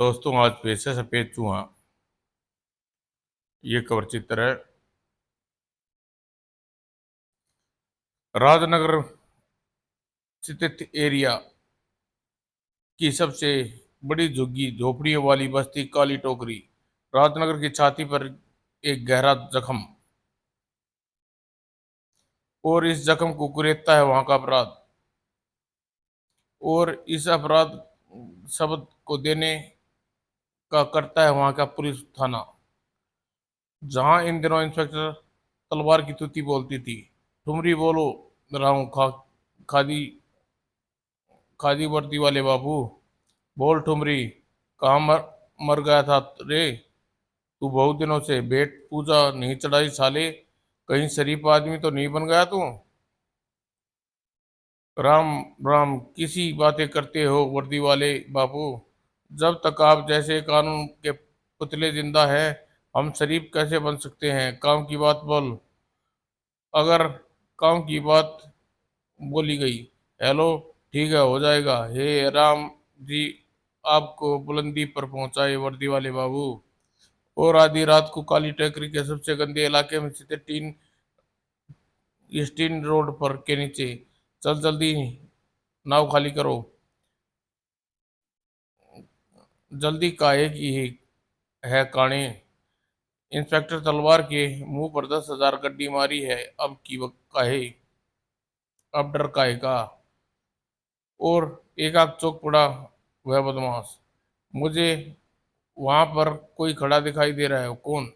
दोस्तों, आज पेश है सफेद चूहा। ये कवर चित्र है। राजनगर स्थित एरिया की सबसे बड़ी झुग्गी झोपड़ियों वाली बस्ती काली टोकरी। राजनगर की छाती पर एक गहरा जख्म, और इस जख्म को कुरेदता है वहां का अपराध। और इस अपराध शब्द को देने का करता है वहां का पुलिस थाना, जहां इन दिनों इंस्पेक्टर तलवार की तुती बोलती थी। ठुमरी बोलो रहा हूँ खादी खादी वर्दी वाले बाबू। बोल ठुमरी, कहाँ मर गया था रे? तू बहुत दिनों से भेंट पूजा नहीं चढ़ाई साले। कहीं शरीफ आदमी तो नहीं बन गया तू? राम राम, किसी बातें करते हो वर्दी वाले बाबू? जब तक आप जैसे कानून के पुतले जिंदा है, हम शरीफ कैसे बन सकते हैं? काम की बात बोल। अगर काम की बात बोली गई, हेलो, ठीक है, हो जाएगा। हे राम जी, आपको बुलंदी पर पहुंचाए वर्दी वाले बाबू। और आधी रात को काली टेकरी के सबसे गंदे इलाके में स्थित स्टीन रोड पर के नीचे। चल जल्दी, नाव खाली करो। जल्दी काहे की है काणे? इंस्पेक्टर तलवार के मुंह पर 10,000 गड्डी मारी है। अब की काहे? अब डर काहे का? और एक आध चौक पड़ा वह बदमाश। मुझे वहां पर कोई खड़ा दिखाई दे रहा है, कौन?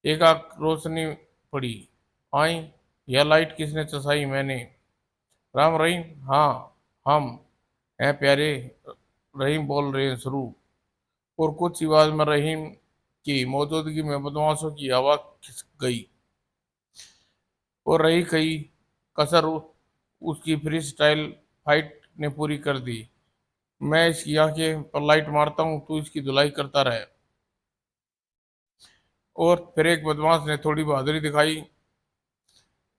एक आंख रोशनी पड़ी। आई, यह लाइट किसने चसाई? मैंने। राम रहीम, हाँ, हम हैं प्यारे। रहीम बोल रहे हैं शुरू। और कुछ ही बाद में रहीम की मौजूदगी में बदमाशों की हवा खिसक गई, और रही कई कसर उसकी फ्री स्टाइल फाइट ने पूरी कर दी। मैं इसकी आंखें पर लाइट मारता हूँ, तू इसकी धुलाई करता रहे। और फिर एक बदमाश ने थोड़ी बहादुरी दिखाई,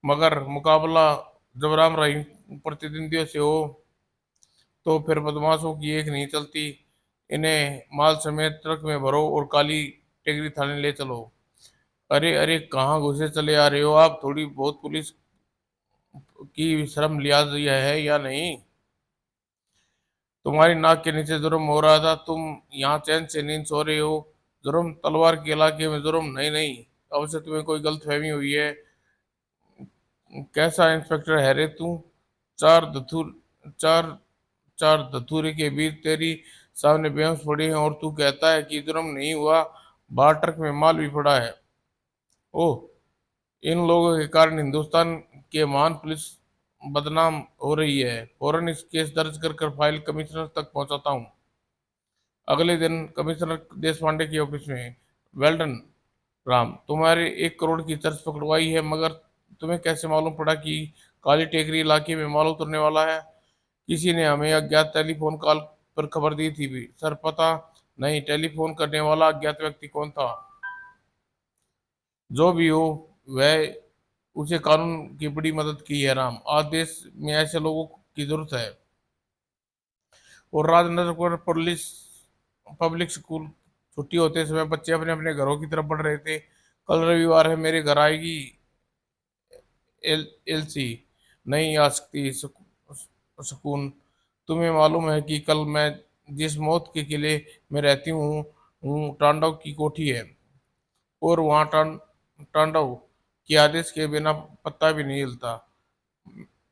मगर मुकाबला जब राम रहीम प्रतिद्वंदियों से हो तो फिर बदमाशों की एक नहीं चलती। इन्हें माल समेत ट्रक में भरो और काली टेकरी थाने ले चलो। अरे अरे, कहाँ घुसे चले आ रहे हो आप? थोड़ी बहुत पुलिस की शर्म लिहाज यह है या नहीं? तुम्हारी नाक के नीचे जुर्म हो रहा था, तुम यहाँ चैन से नींद सो रहे हो। जुर्म तलवार के इलाके में जुर्म नहीं नहीं। अब से तुम्हें कोई गलतफहमी हुई है। कैसा इंस्पेक्टर है रे तू? चार धतूर चार चार धतूरे के बीच तेरी सामने बेहोश पड़े हैं और तू कहता है कि जुर्म नहीं हुआ। बाहर ट्रक में माल भी पड़ा है। ओह, इन लोगों के कारण हिंदुस्तान के महान पुलिस बदनाम हो रही है। फौरन इस केस दर्ज कर फाइल कमिश्नर तक पहुंचाता हूँ। अगले दिन कमिश्नर देश पांडे के ऑफिस में। वेल्डन राम, तुम्हारे 1 करोड़ की चर्च पकड़वाई है, मगर तुम्हें कैसे मालूम पड़ा कि काली टेकरी इलाके में माल उतरने वाला है? किसी ने हमें अज्ञात टेलीफोन कॉल पर खबर दी थी भी सर। पता नहीं टेलीफोन करने वाला अज्ञात व्यक्ति कौन था। जो भी हो, वह उसे कानून की बड़ी मदद की है राम। आज देश में ऐसे लोगों की जरूरत है। और राजनगर पुलिस पब्लिक स्कूल छुट्टी होते समय बच्चे अपने अपने घरों की तरफ बढ़ रहे थे। कल रविवार है, मेरे घर आएगी एलसी? नहीं आ सकती सुकून। तुम्हें मालूम है कि कल मैं जिस मौत के किले में रहती हूँ टांडव की कोठी है। और वहाँ टांडव के आदेश के बिना पत्ता भी नहीं हिलता।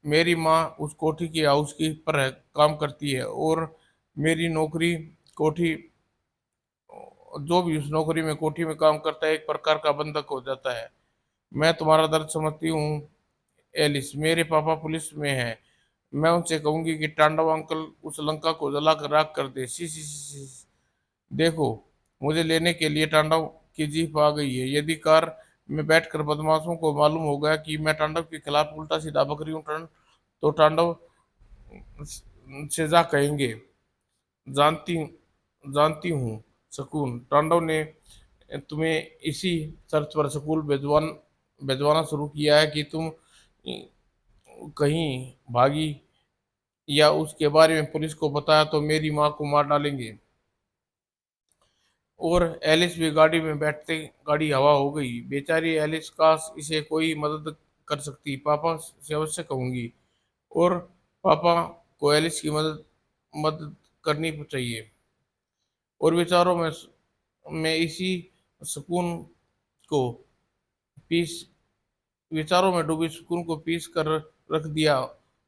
मेरी माँ उस कोठी की हाउस कीपर है, काम करती है। और मेरी नौकरी कोठी जो भी उस नौकरी में कोठी में काम करता है एक प्रकार का बंधक हो जाता है। मैं तुम्हारा दर्द समझती हूँ एलिस। मेरे पापा पुलिस में हैं। मैं उनसे कहूंगी कि टांडव अंकल उस लंका को जला कर राख कर दे। सी। देखो, मुझे लेने के लिए टांडव की जीप आ गई है। यदि कार में बैठकर बदमाशों को मालूम हो गया कि मैं टांडव के खिलाफ उल्टा सीधा बकरी हूँ तो टांडव से जा कहेंगे। जानती जानती हूँ सुकून, टांडव ने तुम्हें इसी शर्त पर स्कूल भिजवाना शुरू किया है कि तुम कहीं भागी या उसके बारे में पुलिस को बताया तो मेरी माँ को मार डालेंगे। और एलिस भी गाड़ी में बैठते गाड़ी हवा हो गई। बेचारी एलिस, काश इसे कोई मदद कर सकती, पापा से अवश्य कहूंगी। और पापा को एलिस की मदद मदद करनी चाहिए। और में इसी सुकून को पीस विचारों में डूबी सुकून को पीस कर रख दिया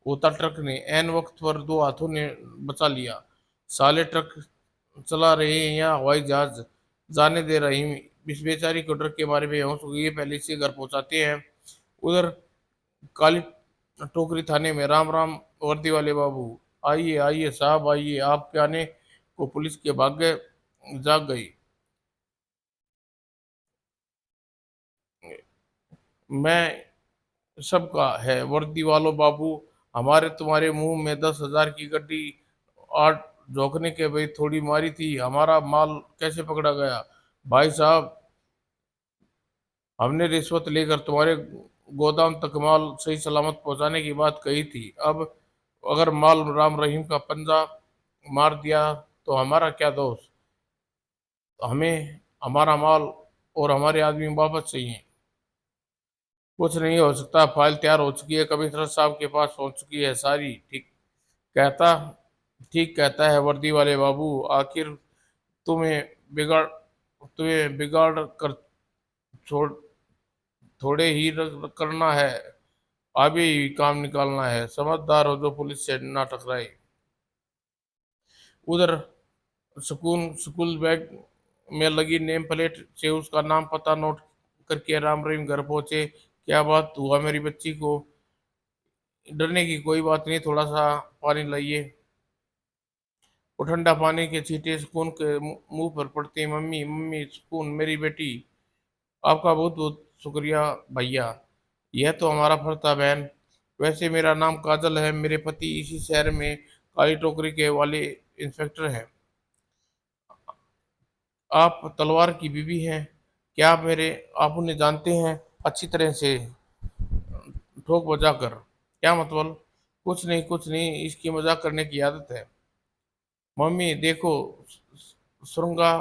होता ट्रक ने। ऐन वक्त पर दो हाथों ने बचा लिया। साले ट्रक चला रहे हैं या हवाई जहाज, जाने दे रही। इस बेचारी को ट्रक के बारे में होश हो गई है, पहले इसे घर पहुंचाते हैं। उधर काली टोकरी थाने में, राम राम वर्दी वाले बाबू। आइए आइए साहब आइए, आपके आने को पुलिस के भाग्य जाग गई। मैं सबका है वर्दी वालों बाबू। हमारे तुम्हारे मुंह में 10,000 की गड्डी आठ झोंकने के भाई थोड़ी मारी थी। हमारा माल कैसे पकड़ा गया भाई साहब? हमने रिश्वत लेकर तुम्हारे गोदाम तक माल सही सलामत पहुंचाने की बात कही थी। अब अगर माल राम रहीम का पंजा मार दिया तो हमारा क्या दोष? हमें हमारा माल और हमारे आदमी वापस चाहिए। कुछ नहीं हो सकता, फाइल तैयार हो चुकी है, कमिश्नर साहब के पास पहुंच चुकी है सारी। कहता ठीक कहता है वर्दी वाले बाबू। आखिर तुम्हें बिगाड़ तुम्हें बिगाड़ कर छोड़ थोड़े ही करना है, अभी ही काम निकालना है। समझदार हो जो पुलिस से ना टकराए। उधर सुकून स्कूल बैग में लगी नेम प्लेट से उसका नाम पता नोट करके राम रहीम घर पहुंचे। क्या बात हुआ मेरी बच्ची को? डरने की कोई बात नहीं, थोड़ा सा पानी लाइए। वो ठंडा पानी के छींटे सुकून के मुंह पर पड़ते। मम्मी मम्मी, सुकून मेरी बेटी, आपका बहुत बहुत शुक्रिया भैया। यह तो हमारा फर्ज था बहन। वैसे मेरा नाम काजल है, मेरे पति इसी शहर में काली टोकरी के वाले इंस्पेक्टर हैं। आप तलवार की बीवी हैं क्या? आप उन्हें जानते हैं अच्छी तरह से? ठोक बजा कर। क्या मतलब? कुछ नहीं, इसकी मजाक करने की आदत है। मम्मी देखो, सुरंगा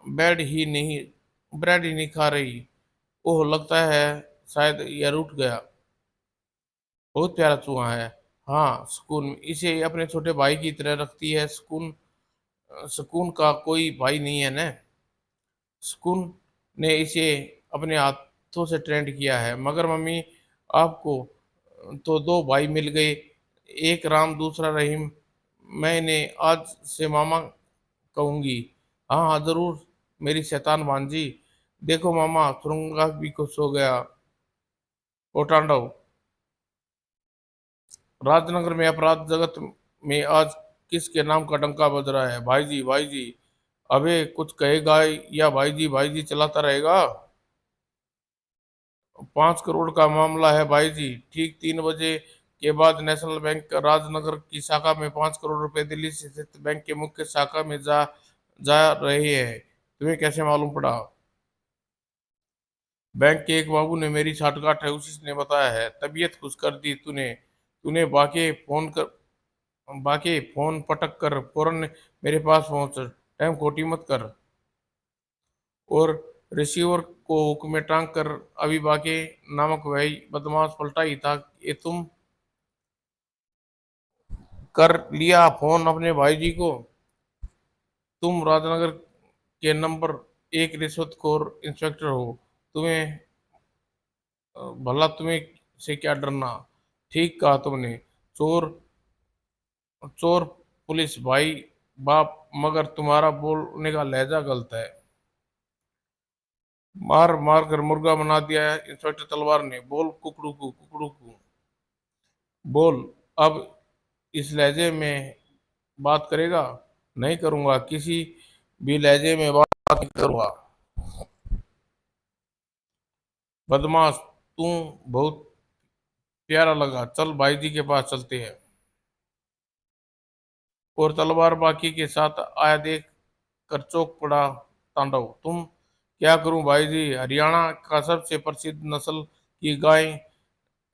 बेड ही नहीं ब्रेड ही नहीं खा रही। ओह, लगता है शायद यह रूठ गया। बहुत प्यारा चूहा है। हाँ सुकून इसे अपने छोटे भाई की तरह रखती है। सुकून का कोई भाई नहीं है ना। सुकून ने इसे अपने हाथों से ट्रेंड किया है। मगर मम्मी, आपको तो दो भाई मिल गए, एक राम दूसरा रहीम। मैं इन्हें आज से मामा कहूंगी। हाँ हाँ जरूर मेरी शैतान भांजी। देखो मामा, सुरंगा भी खुश हो गया। ओ तांडव, राजनगर में अपराध जगत में आज किसके नाम का डंका बज रहा है? भाई जी। अबे कुछ कहेगा या भाई जी चलाता रहेगा? 5 करोड़ का मामला है भाई जी। ठीक 3 बजे के बाद नेशनल बैंक राजनगर की शाखा में 5 करोड़ रुपए दिल्ली से स्थित बैंक के मुख्य शाखा में जा जा रहे हैं। तुम्हें कैसे मालूम पड़ा? बैंक के एक बाबू ने, मेरी साठगांठ है उसी ने बताया है। तबीयत खुश कर दी तूने। तूने बाके फोन पटक कर फौरन मेरे पास पहुंच। टाइम खोटी मत कर। और रिसीवर को हुक में टांग कर अभी बाके नामक वही बदमाश पलटा ही था। ये तुम कर लिया फोन अपने भाई जी को? तुम राजनगर के नंबर एक रिश्वतखोर इंस्पेक्टर हो। तुम्हें भला तुम्हें से क्या डरना? ठीक कहा तुमने। चोर चोर पुलिस भाई बाप, मगर तुम्हारा बोलने का लहजा गलत है। मार मार कर मुर्गा बना दिया है इंस्पेक्टर तलवार ने। बोल कुकड़ू कु बोल। अब इस लहजे में बात करेगा? नहीं करूंगा, किसी भी लहजे में बात नहीं करूंगा। बदमाश, तू बहुत प्यारा लगा, चल भाई जी के पास चलते हैं। और तलवार बाकी के साथ आया देख कर चौंक पड़ा तांडव। तुम क्या करूं भाई जी? हरियाणा का सबसे प्रसिद्ध नस्ल की गाय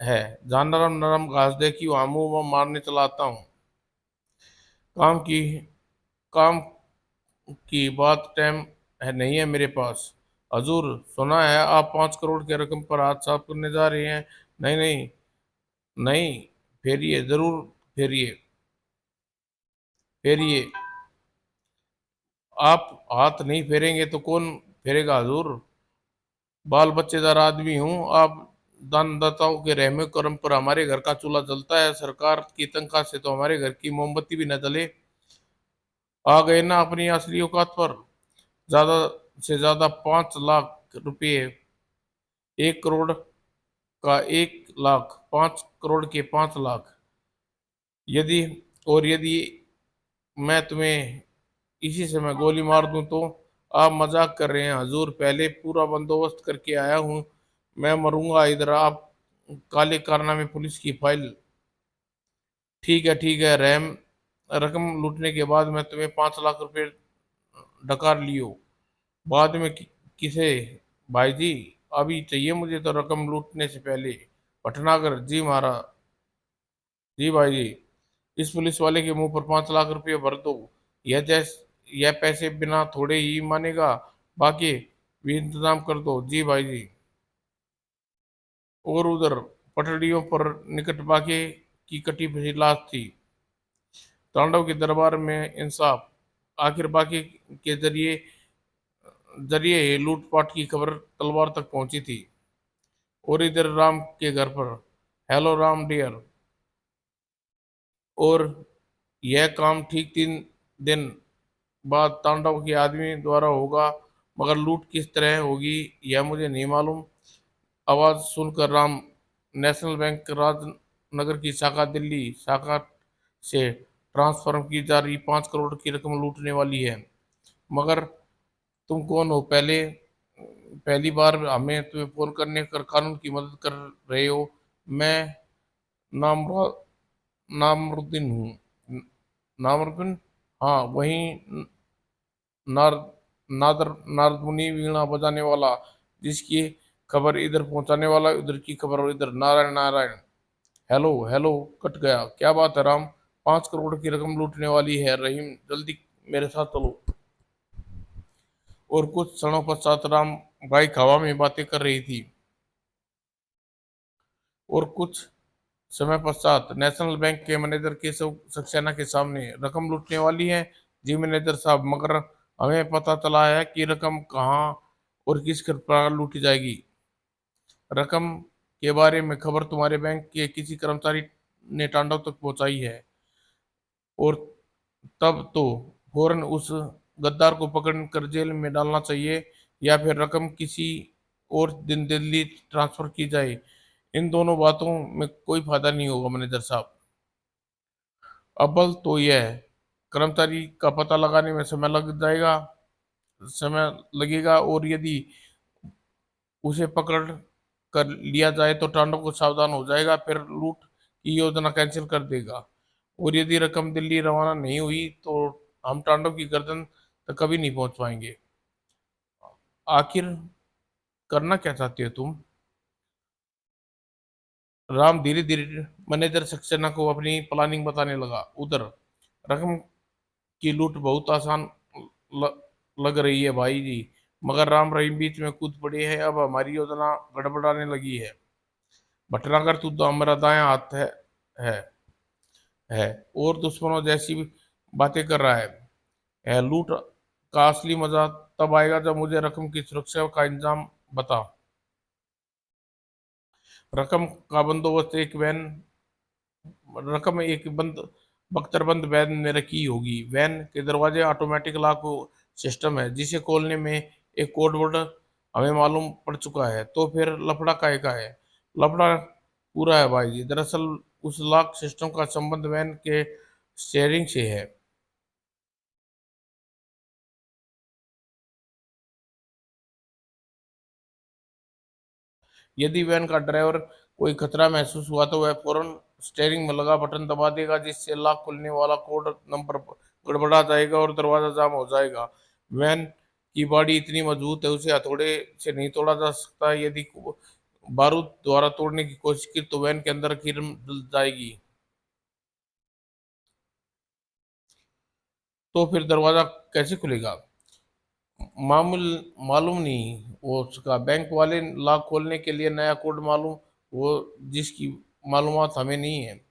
है। जहाँ नरम नरम घास देखी वहां मुंह में मारने चलाता हूँ। काम की काम की बात टाइम है नहीं है मेरे पास। हजूर, सुना है आप 5 करोड़ की रकम पर हाथ साफ करने जा रहे हैं। नहीं नहीं नहीं, फेरिए जरूर, फेरिए फेरिए। आप हाथ नहीं फेरेंगे तो कौन फेरेगा हजूर? बाल बच्चेदार आदमी हूँ। आप दानदाताओं के रहम करम पर हमारे घर का चूल्हा जलता है, सरकार की तनख्वाह से तो हमारे घर की मोमबत्ती भी न जले। आ गए ना अपनी असली औकात पर? ज्यादा से ज्यादा 5 लाख रुपए। 1 करोड़ का 1 लाख, 5 करोड़ के 5 लाख। यदि यदि मैं तुम्हें इसी समय गोली मार दूं तो? आप मजाक कर रहे हैं हजूर, पहले पूरा बंदोबस्त करके आया हूं। मैं मरूंगा इधर, आप काले कारनामे पुलिस की फाइल। ठीक है रहम। रकम लूटने के बाद मैं तुम्हें 5 लाख रुपए डकार लियो। बाद में किसे? भाई जी, अभी चाहिए मुझे तो रकम लूटने से पहले। पटनागर जी महाराज। जी भाई जी। इस पुलिस वाले के मुंह पर 5 लाख रुपए भर दो। यह पैसे बिना थोड़े ही मानेगा। बाकी भी इंतजाम कर दो जी भाई जी। और उधर पटड़ियों पर निकट बाकी की कटी फसी लाश थी। तांडव के दरबार में इंसाफ। आखिर बाकी के जरिए जरिए ही लूटपाट की खबर तलवार तक पहुंची थी। और इधर राम के घर पर। Hello Ram dear. और यह काम ठीक 3 दिन बाद तांडव के आदमी द्वारा होगा, मगर लूट किस तरह होगी यह मुझे नहीं मालूम। आवाज सुनकर राम। नेशनल बैंक राजनगर की शाखा दिल्ली शाखा से ट्रांसफर की जा रही 5 करोड़ की रकम लूटने वाली है। मगर तुम कौन हो? पहली बार हमें तुम्हें फोन करने कर कानून की मदद कर रहे हो। मैं नाम नामरुद्दीन हूँ। नामरुद्दीन? हाँ वही। नार नादर नारद मुनि वीणा बजाने वाला, जिसकी खबर इधर पहुंचाने वाला, उधर की खबर इधर। Narayan Narayan. Hello hello. Cut गया। क्या बात है राम? 5 करोड़ की रकम लूटने वाली है रहीम, जल्दी मेरे साथ चलो। और कुछ क्षणों पश्चात राम बाइक हवा में बातें कर रही थी। और कुछ समय पश्चात नेशनल बैंक के मैनेजर केशव सक्सेना के सामने। रकम लूटने वाली है जी मैनेजर साहब, मगर हमें पता चला है कि रकम कहाँ और किस प्रकार लूटी जाएगी। रकम के बारे में खबर तुम्हारे बैंक के किसी कर्मचारी ने तांडव तक पहुंचाई है। और तब तो फौरन उस गद्दार को पकड़ कर जेल में डालना चाहिए, या फिर रकम किसी और दिन दिल्ली ट्रांसफर की जाए। इन दोनों बातों में कोई फायदा नहीं होगा मैनेजर साहब। अव्वल तो यह कर्मचारी का पता लगाने में समय लगेगा, और यदि उसे पकड़ कर लिया जाए तो तांडव को सावधान हो जाएगा, फिर लूट की योजना कैंसिल कर देगा। और यदि रकम दिल्ली रवाना नहीं हुई तो हम तांडव की गर्दन तक कभी नहीं पहुंच पाएंगे। आखिर करना क्या चाहते हो तुम? राम धीरे धीरे मैनेजर सक्सेना को अपनी प्लानिंग बताने लगा। उधर रकम की लूट बहुत आसान ल, लग रही है भाई जी, मगर राम रहीम बीच में कूद पड़े हैं। अब हमारी योजना गड़बड़ाने लगी है। भटनागर तू तो हमारा दायां हाथ है, है और दुश्मनों जैसी बातें कर रहा है। लूट का असली मजा तब आएगा जब मुझे रकम की सुरक्षा का इंतजाम बता। रकम का बंदोबस्त एक वैन रकम एक बंद बख्तरबंद वैन में रखी होगी। वैन के दरवाजे ऑटोमेटिक लॉक सिस्टम है, जिसे खोलने में एक कोड वर्ड हमें मालूम पड़ चुका है। तो फिर लफड़ा काहे का है? लफड़ा पूरा है भाई जी। दरअसल उस लॉक सिस्टम का संबंध वैन के स्टीयरिंग से है। यदि वैन का ड्राइवर कोई खतरा महसूस हुआ तो वह फौरन स्टीयरिंग में लगा बटन दबा देगा, जिससे लॉक खुलने वाला कोड नंबर गड़बड़ा जाएगा और दरवाजा जाम हो जाएगा। वैन की बॉडी इतनी मजबूत है, उसे हथौड़े से नहीं तोड़ा जा सकता। यदि बारूद द्वारा तोड़ने की कोशिश की तो वैन के अंदर कील जल जाएगी। तो फिर दरवाजा कैसे खुलेगा? मामूल मालूम नहीं, वो उसका बैंक वाले लॉक खोलने के लिए नया कोड मालूम, वो जिसकी मालूमात हमें नहीं है।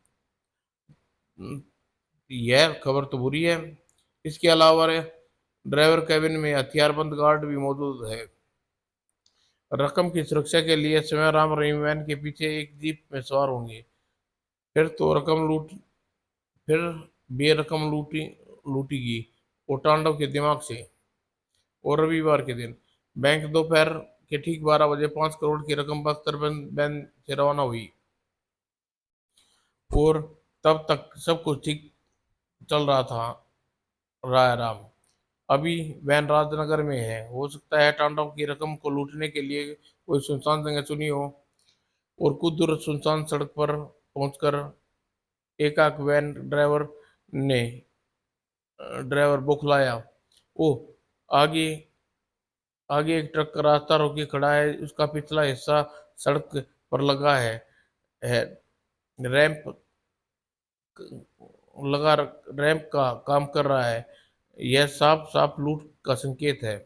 यह खबर तो बुरी है। इसके अलावा ड्राइवर कैबिन में हथियारबंद गार्ड भी मौजूद है। रकम की सुरक्षा के लिए स्वयं राम रहीम वैन के पीछे एक जीप में सवार होंगे। फिर तो रकम लूट फिर बेरकम लूटेगी वो तांडव के दिमाग से। और रविवार के दिन बैंक दोपहर के ठीक 12 बजे 5 करोड़ की रकम बख्तर बैंक से रवाना हुई। और तब तक सब कुछ ठीक चल रहा था। राय राम अभी वैन राजनगर में है। हो सकता है तांडव की रकम को लूटने के लिए कोई सुनसान जगह चुनी हो। और कुछ दूर सुनसान सड़क पर पहुंचकर एकाएक वैन ने ड्राइवर बौखलाया। ओह, आगे आगे एक ट्रक रास्ता रोके खड़ा है। उसका पिछला हिस्सा सड़क पर है रैंप लगा रैंप का काम कर रहा है। यह साफ साफ लूट का संकेत है।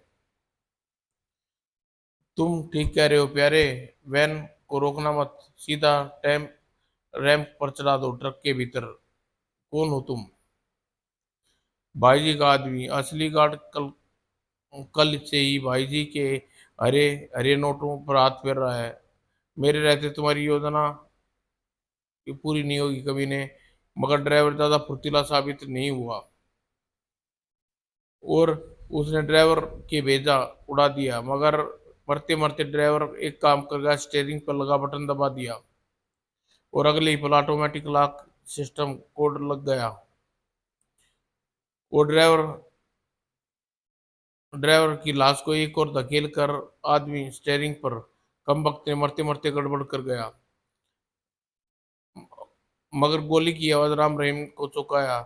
तुम ठीक कह रहे हो प्यारे। वैन को रोकना मत, सीधा टैम रैंप पर चला दो ट्रक के भीतर। कौन हो तुम? भाईजी का आदमी, असली गार्ड। कल कल से ही भाईजी के हरे हरे नोटों पर हाथ फेर रहा है। मेरे रहते तुम्हारी योजना ये पूरी नहीं होगी कभी ने। मगर ड्राइवर ज्यादा फुर्तीला साबित नहीं हुआ। और उसने ड्राइवर के भेजा उड़ा दिया। मगर मरते मरते ड्राइवर एक काम कर गया, स्टेयरिंग पर लगा बटन दबा दिया। और अगले ही पल ऑटोमेटिक लॉक सिस्टम कोड लग गया। वो ड्राइवर की लाश को एक और धकेल कर आदमी स्टेयरिंग पर कमबख्त ने मरते मरते गड़बड़ कर गया। मगर गोली की आवाज राम रहीम को चौंकाया।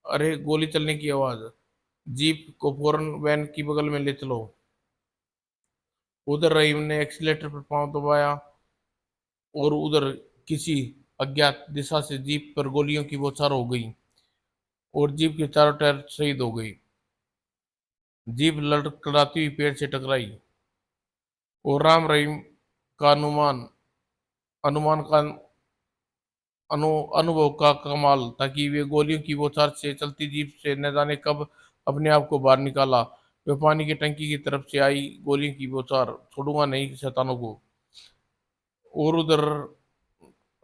अरे, गोली चलने की आवाज! जीप को फौरन वैन की बगल में ले चलो। उधर रहीम ने एक्सीलेटर पर पांव दबाया। और उधर किसी अज्ञात दिशा से जीप पर गोलियों की बौछार हो गई। और जीप के चारों टायर शहीद हो गई। जीप लड़खड़ाती हुई पेड़ से टकराई। और राम रहीम का अनुमान का अनुभव का कमाल था कि वे गोलियों की बौछार से चलती जीप से न जाने कब अपने आप को बाहर निकाला। वे पानी की टंकी की तरफ से आई गोलियों की बौछार, छोड़ूंगा नहीं शैतानों को। और उधर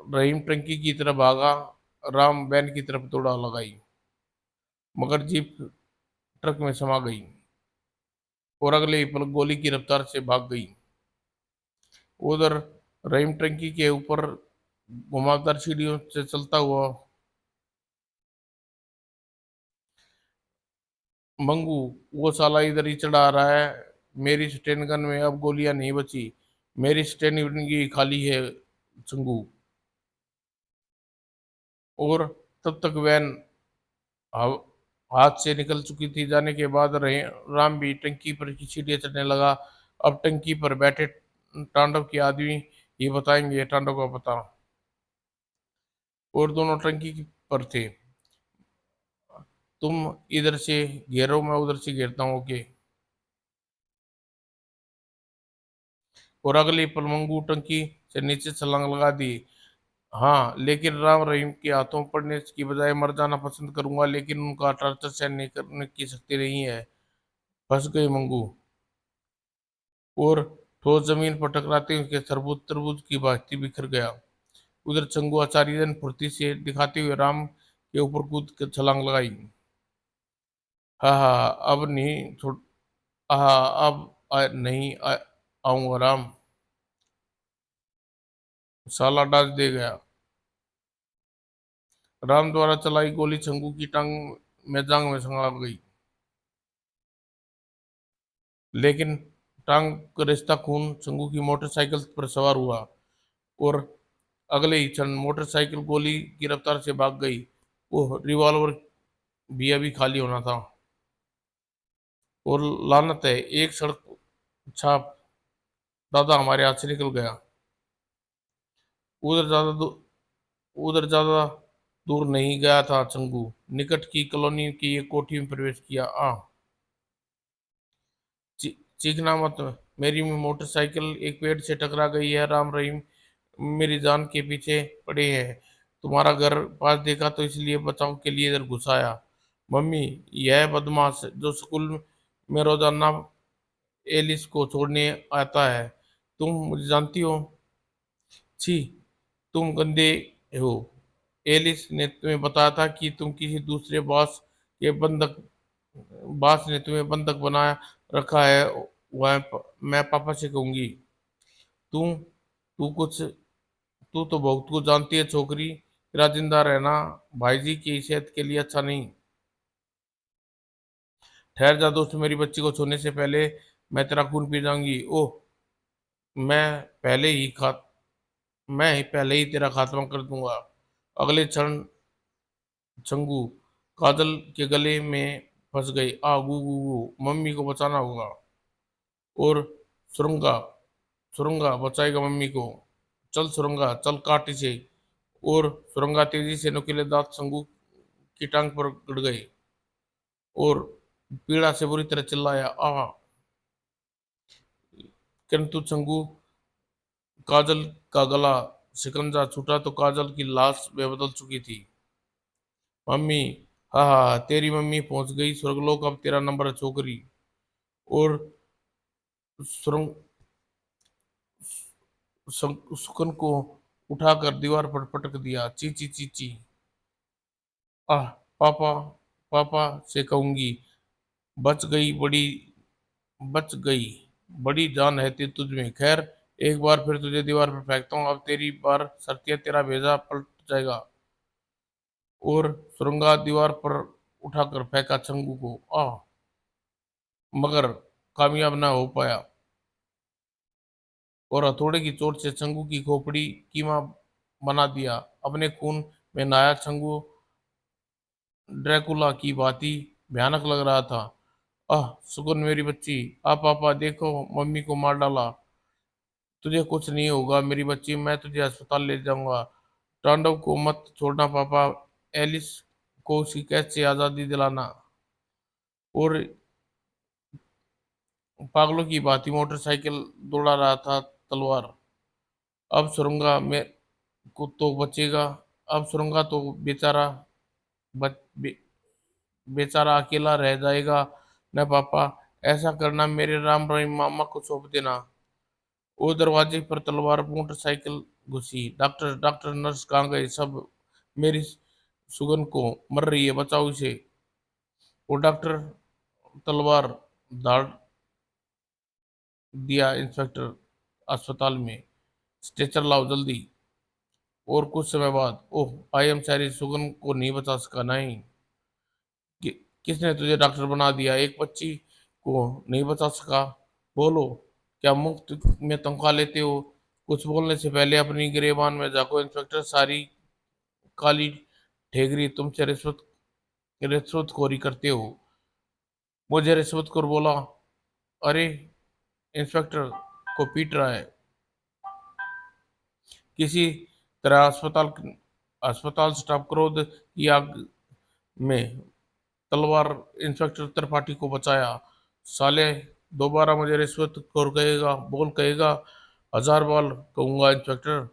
रहीम टंकी की तरफ भागा। राम वैन की तरफ दौड़ा लगाई। मगर जीप ट्रक में समा गई। और अगले ही पल गोली की रफ्तार से भाग गई। उधर रहीम टंकी के ऊपर घुमावदार सीढ़ियों से चलता हुआ। मंगू, वो साला इधर ही चढ़ा रहा है। मेरी स्टेन गन में अब गोलियां नहीं बची। मेरी स्टेन की खाली है चंगू। और तब तक वैन हाथ हाथ से निकल चुकी थी। जाने के बाद राम भी टंकी पर की सीढ़ियां चढ़ने लगा। अब टंकी पर बैठे तांडव के आदमी ये बताएंगे तांडव का पता। और दोनों टंकी पर थे। तुम इधर से घेरो, मैं उधर से घेरता हूँ। ओके। और अगली पल मंगू टंकी से नीचे छलांग लगा दी। हाँ, लेकिन राम रहीम के हाथों पड़ने की बजाय मर जाना पसंद करूंगा, लेकिन उनका टॉर्चर सहन नहीं करने की शक्ति नहीं है। फंस गई मंगू। और ठोस जमीन पर टकराते ही उसके तरबूज तरबूज की भांति बिखर गया। उधर चंगू आचार्य ने फुर्ती से दिखाते हुए राम के ऊपर कूद कर छलांग लगाई। हाँ हाँ, अब नहीं छोड़। हाँ, नहीं आऊंगा राम। साला डांच दे गया। राम द्वारा चलाई गोली चंगू की जांग में संगा गई। लेकिन टांग का रिश्ता खून चंगू की मोटरसाइकिल पर सवार हुआ। और अगले ही क्षण मोटरसाइकिल गोली की रफ्तार से भाग गई। वो रिवॉल्वर भी अभी खाली होना था। और लानत है, एक सड़क छाप दादा हमारे हाथ से निकल गया। उधर ज्यादा दू, उधर ज्यादा दूर नहीं गया था चंगू। निकट की कॉलोनी की एक कोठी में प्रवेश किया। चीखना मत, मेरी मोटरसाइकिल एक पेड़ से टकरा गई है। राम रहीम मेरी जान के पीछे पड़े हैं। तुम्हारा घर पास देखा तो इसलिए बचाव के लिए इधर घुस आया। मम्मी, यह बदमाश जो स्कूल में रोजाना एलिस को छोड़ने आता है, तुम मुझे जानती हो? छी, तुम गंदे हो। एलिस ने तुम्हें बताया था कि तुम किसी दूसरे के बंधक बॉस ने तुम्हें बंधक बना रखा है। मैं पापा से कहूंगी। तू तू कुछ तू तो बहुत कुछ जानती है छोकरी। तेरा जिंदा रहना भाई जी की सेहत के लिए अच्छा नहीं। ठहर जा दोस्त, मेरी बच्ची को छूने से पहले मैं तेरा खून पी जाऊंगी। ओह, मैं पहले ही खा मैं ही पहले ही तेरा खात्मा कर दूंगा। अगले क्षण चंगू काजल के गले में फंस गई। आ गू गू गू, मम्मी को बचाना होगा। और सुरंगा सुरंगा बचाएगा मम्मी को। चल सुरंगा, चल काट इसे। और सुरंगा तेजी से नुकीले दांत चंगू की टांग पर गड़ गए और पीड़ा से बुरी तरह चिल्लाया। किंतु चंगू काजल का गला शिकंजा छूटा तो काजल की लाश बेबदल चुकी थी। मम्मी, हाँ हाँ, तेरी मम्मी पहुंच गई स्वर्गलोक, अब तेरा नंबर है छोकरी। और सुरंग सुकन को उठाकर दीवार पर पटक दिया। ची ची ची ची। आह, पापा, पापा से कहूंगी। बच गई बड़ी बच गई, बड़ी जान है तुझ में। खैर, एक बार फिर तुझे दीवार पर फेंकता हूँ, अब तेरी बार सरतिया, तेरा भेजा पलट जाएगा। और सुरंगा दीवार पर उठाकर फेंका चंगू को। मगर कामयाब ना हो पाया और हथौड़े की चोट से चंगू की खोपड़ी कीमा बना दिया। अपने खून में नहाया चंगू ड्रैकुला की भांति भयानक लग रहा था। सुकून मेरी बच्ची, पापा देखो, मम्मी को मार डाला। तुझे कुछ नहीं होगा मेरी बच्ची, मैं तुझे अस्पताल ले जाऊंगा। तांडव को मत छोड़ना पापा। एलिस को उसकी कैद से आजादी दिलाना। और पागलों की भांति मोटरसाइकिल दौड़ा रहा था तलवार। अब सुरंगा में को तो बचेगा। अब सुरंगा तो बच, बे, बेचारा अकेला रह जाएगा न पापा। ऐसा करना, मेरे राम रहीम मामा को सौंप देना। वो दरवाजे पर तलवार मोटरसाइकिल घुसी। डॉक्टर डॉक्टर, नर्स कहाँ गए सब? मेरी सुगन को मर रही है, बचाओ इसे। वो डॉक्टर तलवार दाड़ दिया इंस्पेक्टर अस्पताल में। स्ट्रेचर लाओ जल्दी। और कुछ समय बाद, ओह आई एम सॉरी, सुगन को नहीं बचा सका। नहीं, कि, किसने तुझे डॉक्टर बना दिया? एक बच्ची को नहीं बचा सका? बोलो, क्या मुफ्त में तनख्वाह लेते हो? कुछ बोलने से पहले अपनी गिरेबान में झांको इंस्पेक्टर। सारी काली ठेगरी, तुमसे रिश्वतखोरी करते हो। मुझे रिश्वतखोर बोला? अरे, इंस्पेक्टर को पीट रहा है। किसी तरह अस्पताल स्टाफ क्रोध की आग में तलवार इंस्पेक्टर त्रिपाठी को बचाया। साले, दोबारा मुझे रिश्वतखोर कहेगा, बोल कहेगा, 1000 बार कहूंगा इंस्पेक्टर।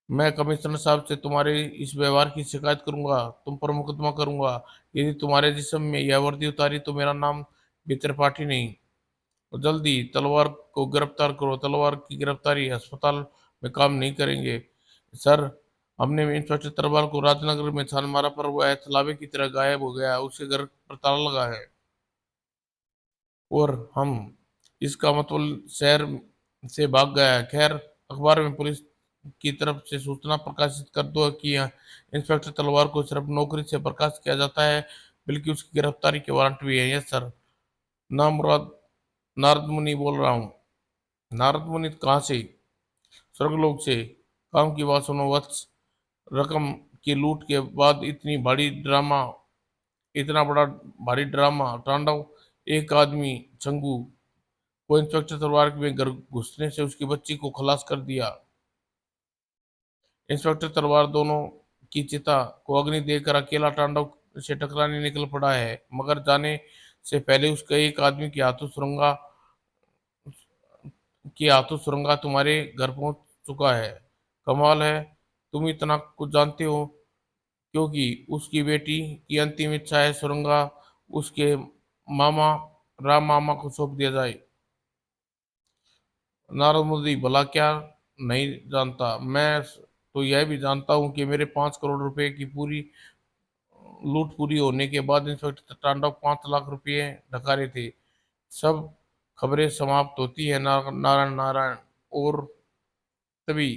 मैं कमिश्नर साहब से तुम्हारे इस व्यवहार की शिकायत करूंगा, तुम पर मुकदमा करूंगा। यदि तुम्हारे जिस्म में यह वर्दी उतारी तो मेरा नाम भी त्रिपाठी नहीं। तो जल्दी तलवार को गिरफ्तार करो। तलवार की गिरफ्तारी अस्पताल में काम नहीं करेंगे सर। हमने इंस्पेक्टर तलवार को राजनगर में छान मारा पर वो ऐतलावे की तरह गायब हो गया। उसके घर पर ताला लगा है और हम इसका मतलब शहर से भाग गया है। खैर, अखबार में पुलिस की तरफ से सूचना प्रकाशित कर दो कि इंस्पेक्टर तलवार को सिर्फ नौकरी से बर्खास्त किया जाता है, बल्कि उसकी गिरफ्तारी के वारंट भी है। Yes sir. नाम मुराद नारद मुनि बोल रहा हूँ। नारद मुनि कहाँ से? स्वर्गलोक से। काम की बात सुनो वत्स। रकम की लूट के बाद इतना बड़ा भारी ड्रामा तांडव। एक आदमी चंगू को इंस्पेक्टर तलवार में घर घुसने से उसकी बच्ची को खलास कर दिया। इंस्पेक्टर तलवार दोनों की चिता को अग्नि देकर अकेला तांडव से टकराने निकल पड़ा है, मगर जाने से पहले उसके एक आदमी के हाथों सुरंगा तुम्हारे घर पहुंच चुका है। कमाल है, तुम इतना कुछ जानते हो। क्योंकि उसकी बेटी की अंतिम इच्छा है सुरंगा उसके मामा राम मामा को सौंप दिया जाए। नारद मुनि, भला क्या नहीं जानता, मैं तो यह भी जानता हूँ कि मेरे 5 करोड़ रुपए की पूरी लूट पूरी होने के बाद इंस्पेक्टर तांडव 5 लाख रुपए ढका थे। सब खबरें समाप्त होती है नारायण नारायण। और तभी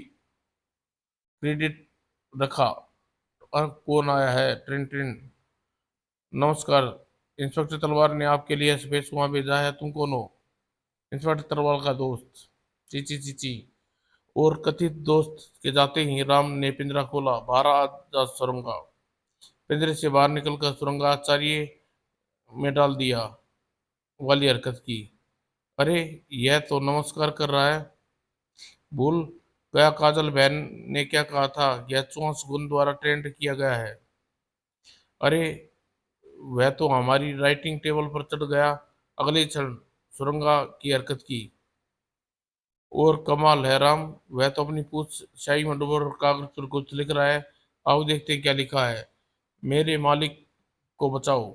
क्रेडिट रखा और कौन आया है, ट्रिन ट्रिन। नमस्कार, इंस्पेक्टर तलवार ने आपके लिए स्पेस वहां भेजा है, तुम कौन हो? इंस्पेक्टर तलवार का दोस्त। चीची चीची। और कथित दोस्त के जाते ही राम ने पिंजरा खोला, बाहर आ जा सुरंगा। पिंजरे से बाहर निकलकर सुरंगा आचार्य में डाल दिया वाली हरकत की। अरे, यह तो नमस्कार कर रहा है। भूल गया काजल बहन ने क्या कहा था, यह 64 गुण द्वारा ट्रेंड किया गया है। अरे, वह तो हमारी राइटिंग टेबल पर चढ़ गया अगले क्षण सुरंगा की हरकत की। और कमाल है राम, वह तो अपनी पूछ शाही में डुबोर कागज पर कुछ लिख रहा है। आओ देखते हैं क्या लिखा है। मेरे मालिक को बचाओ।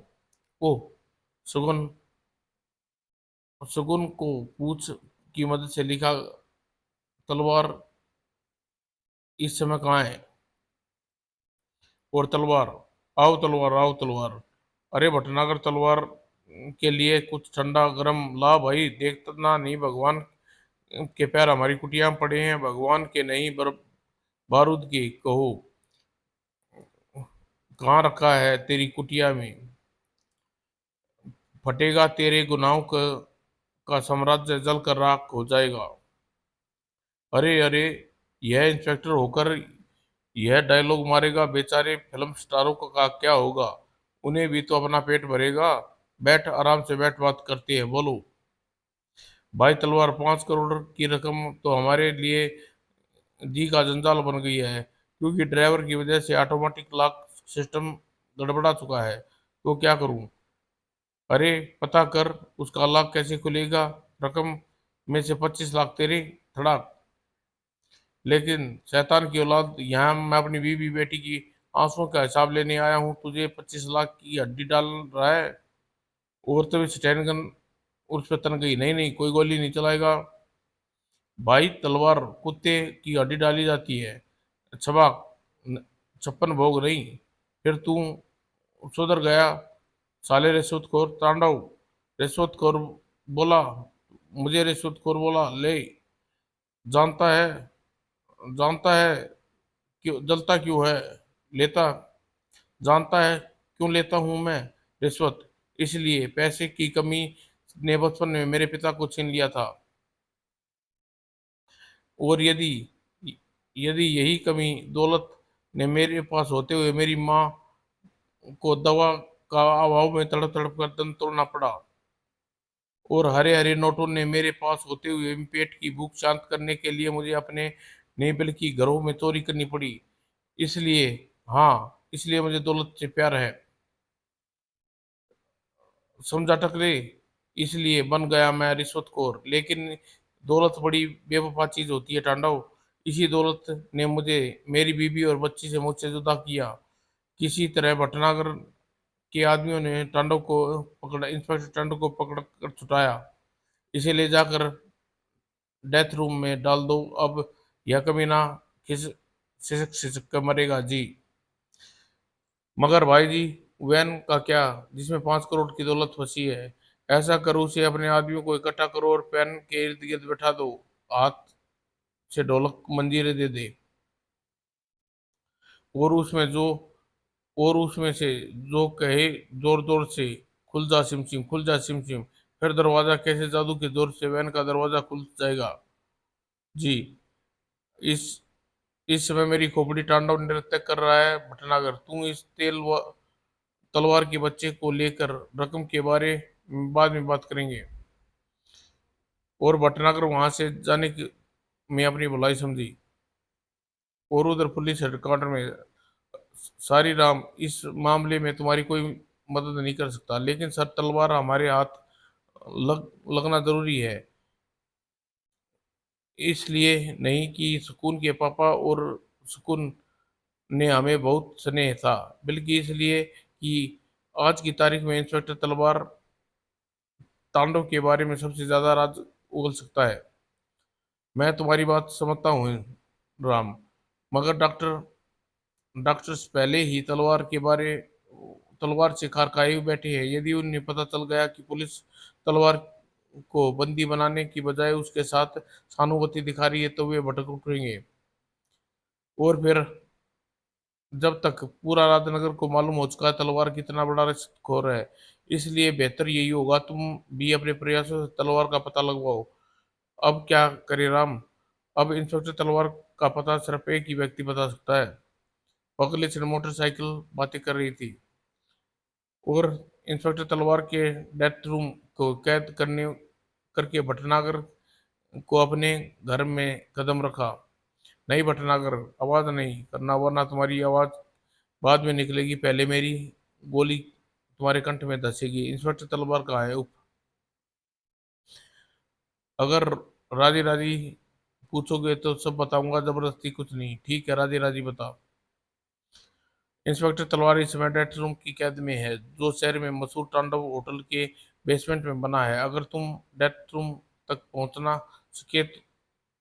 ओह, सुगन सुगुन को पूछ की मदद से लिखा। तलवार इस समय कहाँ है? और तलवार, आओ तलवार, आओ तलवार। अरे भटनागर, तलवार के लिए कुछ ठंडा गरम ला भाई, देखना नहीं भगवान के पैर हमारी कुटिया में पड़े हैं, भगवान के नहीं बारूद के कहो। कहाँ रखा है तेरी कुटिया में? फटेगा तेरे गुनाहों का साम्राज्य जल कर राख हो जाएगा। अरे अरे, यह इंस्पेक्टर होकर यह डायलॉग मारेगा, बेचारे फिल्म स्टारों का क्या होगा? उन्हें भी तो अपना पेट भरेगा। बैठ, आराम से बैठ, बात करते हैं, बोलो। भाई तलवार, 5 करोड़ की रकम तो हमारे लिए जी का जंजाल बन गई है, क्योंकि ड्राइवर की वजह से ऑटोमेटिक लॉक सिस्टम गड़बड़ा चुका है। तो क्या करूं? अरे, पता कर उसका लॉक कैसे खुलेगा। रकम में से 25 लाख तेरे धड़ाक। लेकिन शैतान की औलाद, यहाँ मैं अपनी बीवी बेटी की आंसुओं का हिसाब लेने आया हूँ, तुझे 25 लाख की हड्डी डाल रहा है। और तभी स्टैन गन उस पर तन गई। नहीं नहीं, कोई गोली नहीं चलाएगा भाई, तलवार कुत्ते की हड्डी डाली जाती है, छबाक, 56 भोग नहीं। फिर तू सुधर गया साले रिश्वतखोर तांडव। रिश्वतखोर बोला, मुझे रिश्वतखोर बोला ले। जानता है, जानता है क्यों जलता क्यों है लेता? जानता है क्यों लेता हूं मैं रिश्वत? इसलिए पैसे की कमी ने बचपन में मेरे पिता को छीन लिया था। और यदि यदि यही कमी दौलत ने मेरे पास होते हुए मेरी माँ को दवा का अभाव में तड़प तड़प कर दम तोड़ना पड़ा, और हरे हरे नोटों ने मेरे पास होते हुए पेट की भूख शांत करने के लिए मुझे अपने नहीं बल्कि घरों में चोरी करनी पड़ी। इसलिए, हाँ, इसलिए मुझे दौलत से प्यार है। समझा टकरे? इसलिए बन गया मैं रिश्वतखोर। लेकिन दौलत बड़ी बेवफा चीज होती है तांडव। इसी दौलत ने मुझे मेरी बीवी और बच्ची से मुझसे जुदा किया। किसी तरह भटनागर के आदमियों ने तांडव को पकड़ा, इंस्पेक्टर तांडव को पकड़ कर छुटाया। इसे ले जाकर डेथ रूम में डाल दो अब। यह कमीना खिस सिसक सिसक कर मरेगा जी। मगर भाई जी, वैन का क्या, जिसमें 5 करोड़ की दौलत फंसी है? ऐसा करो, उसे अपने आदमियों को इकट्ठा करो और पैन के इर्द गिर्द बैठा दो। हाथ से ढोलक मंजीरे दे दे। और उसमें जो और उसमें से जो कहे जोर जोर से, खुल जा सिमसिम, खुल जा सिमसिम। फिर दरवाजा कैसे जादू के जोर से वैन का दरवाजा खुल जाएगा जी। इस इस समय मेरी खोपड़ी तांडव नृत्य कर रहा है भटनागर। तू इस तलवार के बच्चे को लेकर रकम के बारे में बाद में बात करेंगे। और भटनागर वहां से जाने की में अपनी भलाई समझी। और उधर पुलिस हेडक्वार्टर में सारी राम, इस मामले में तुम्हारी कोई मदद नहीं कर सकता, लेकिन सर तलवार हमारे हाथ लगना जरूरी है। इसलिए नहीं कि सुकून के पापा और सुकून ने हमें बहुत स्नेह था, बल्कि इसलिए कि आज की तारीख में इंस्पेक्टर तलवार तांडव के बारे में सबसे ज्यादा राज उगल सकता है। मैं तुम्हारी बात समझता हूँ राम, मगर डॉक्टर्स पहले ही तलवार से खार खाए हुए बैठे हैं। यदि उन्हें पता चल गया कि पुलिस तलवार को बंदी बनाने की बजाय उसके साथ सहानुभूति दिखा रही है, तो वे भटक उठेंगे। और फिर जब तक पूरा राजनगर को मालूम हो चुका है तलवार कितना बड़ा रिश्वतखोर है, इसलिए बेहतर यही होगा तुम भी अपने प्रयासों से तलवार का पता लगवाओ। अब क्या करे राम? अब इंस्पेक्टर तलवार का पता सिर्फ एक ही व्यक्ति बता सकता है। पगले से मोटरसाइकिल बातें कर रही थी और इंस्पेक्टर तलवार के डेथ रूम को कैद करने करके भटनागर को अपने घर में कदम रखा। नहीं भटनागर, आवाज नहीं करना, वरना तुम्हारी आवाज बाद में निकलेगी, पहले मेरी गोली तुम्हारे कंठ में धंसेगी। इंस्पेक्टर तलवार कहाँ है? अगर राजी राजी पूछोगे तो सब बताऊंगा, जबरदस्ती कुछ नहीं। ठीक है, राजी राजी बता। इंस्पेक्टर तलवार इस समय डेथ रूम की कैद में है, जो शहर में मशहूर तांडव होटल के बेसमेंट में बना है। अगर तुम डेथ रूम तक पहुंचना सके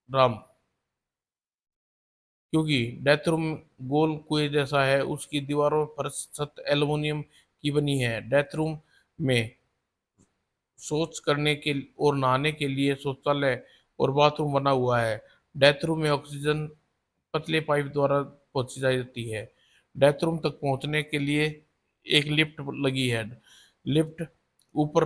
राम, क्योंकि डेथ रूम गोल कुएं जैसा है, उसकी दीवारों पर छत एल्युमिनियम की बनी है। डेथ रूम में शौच करने के और नहाने के लिए शौचालय और बाथरूम बना हुआ है। डेथ रूम में ऑक्सीजन पतले पाइप द्वारा पहुंची जाती है। डेथ रूम तक पहुंचने के लिए एक लिफ्ट लगी है। लिफ्ट ऊपर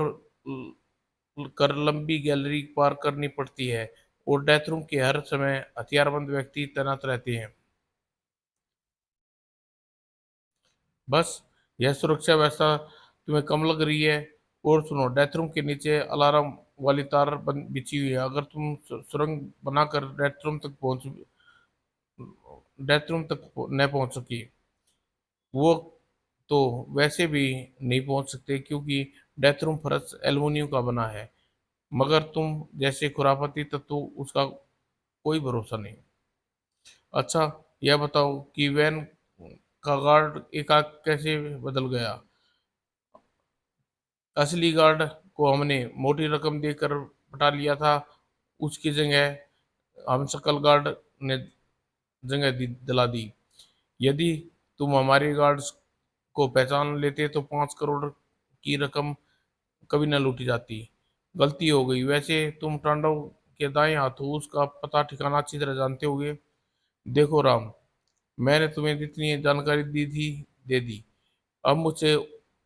कर लंबी गैलरी पार करनी पड़ती है और डेथ रूम के हर समय हथियारबंद व्यक्ति तैनात रहते हैं। बस यह सुरक्षा व्यवस्था तुम्हें कम लग रही है? और सुनो, डेथ रूम के नीचे अलार्म वाली तार बिछी हुई है। अगर तुम सुरंग बनाकर डेथ रूम तक न पहुंच सकी, वो तो वैसे भी नहीं पहुंच सकते, क्योंकि डेथ रूम फर्श एल्युमिनियम का बना है। मगर तुम जैसे खुराफाती तत्व, उसका कोई भरोसा नहीं। अच्छा, यह बताओ कि वैन का गार्ड एकाएक कैसे बदल गया? असली गार्ड को हमने मोटी रकम देकर पटा लिया था, उसकी जगह हम शकल गार्ड ने दिला दी। यदि तुम हमारे गार्ड्स को पहचान लेते तो 5 करोड़ की रकम कभी न लूटी जाती। गलती हो गई। वैसे तुम तांडव के दाएं हाथ हो, उसका पता ठिकाना अच्छी तरह जानते होगे। देखो राम, मैंने तुम्हें जितनी जानकारी दी थी दे दी। अब मुझसे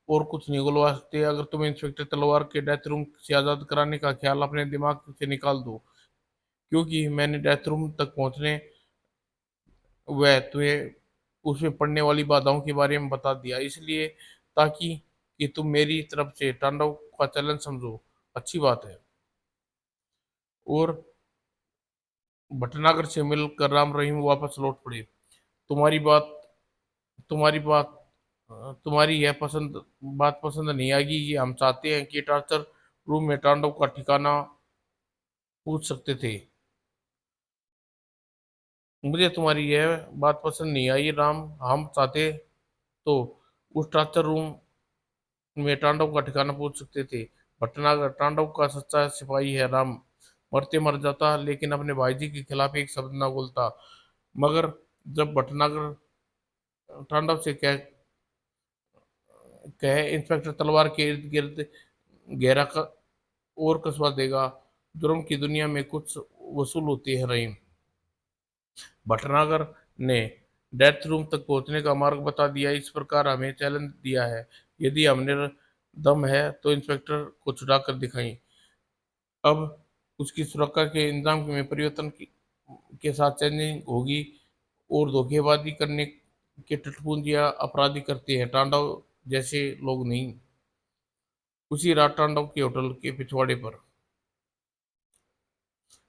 और कुछ नहीं उगलवा सकते। अगर तुम इंस्पेक्टर तलवार के डेथ रूम से आज़ाद कराने का ख्याल अपने दिमाग से निकाल दो, क्योंकि मैंने डेथ रूम तक पहुंचने व तुम्हें उसमें पड़ने वाली बाधाओं के बारे में बता दिया, इसलिए ताकि कि तुम मेरी तरफ से तांडव का चैलेंज समझो। अच्छी बात है। और भटनागर से मिलकर राम रहीम वापस लौट पड़े। तुम्हारी बात तुम्हारी बात तुम्हारी यह बात पसंद नहीं आएगी कि हम चाहते हैं कि टॉर्चर रूम में तांडव का ठिकाना पूछ सकते थे। मुझे तुम्हारी यह बात पसंद नहीं आई राम। हम चाहते तो उस टॉर्चर रूम में तांडव का ठिकाना पूछ सकते थे। भटनागर तांडव का सच्चा सिपाही है राम, मरते मर जाता लेकिन अपने भाईजी के खिलाफ एक शब्द ना बोलता। मगर जब भटनागर तांडव से कहे इंस्पेक्टर तलवार के इर्द गिर्द गहरा और कसवा देगा। जुर्म की दुनिया में कुछ वसूल होती है रहीम। भटनागर ने डेथ रूम तक पहुंचने का मार्ग बता दिया, इस प्रकार हमें चैलेंज दिया है। यदि हमने दम है तो इंस्पेक्टर को छुड़ा कर दिखाई। अब उसकी सुरक्षा के इंतजाम में परिवर्तन के साथ चेंजिंग होगी, और धोखेबाजी करने के टटपूंजिया अपराधी करते हैं, तांडव जैसे लोग नहीं। उसी रात तांडव के होटल के पिछवाड़े पर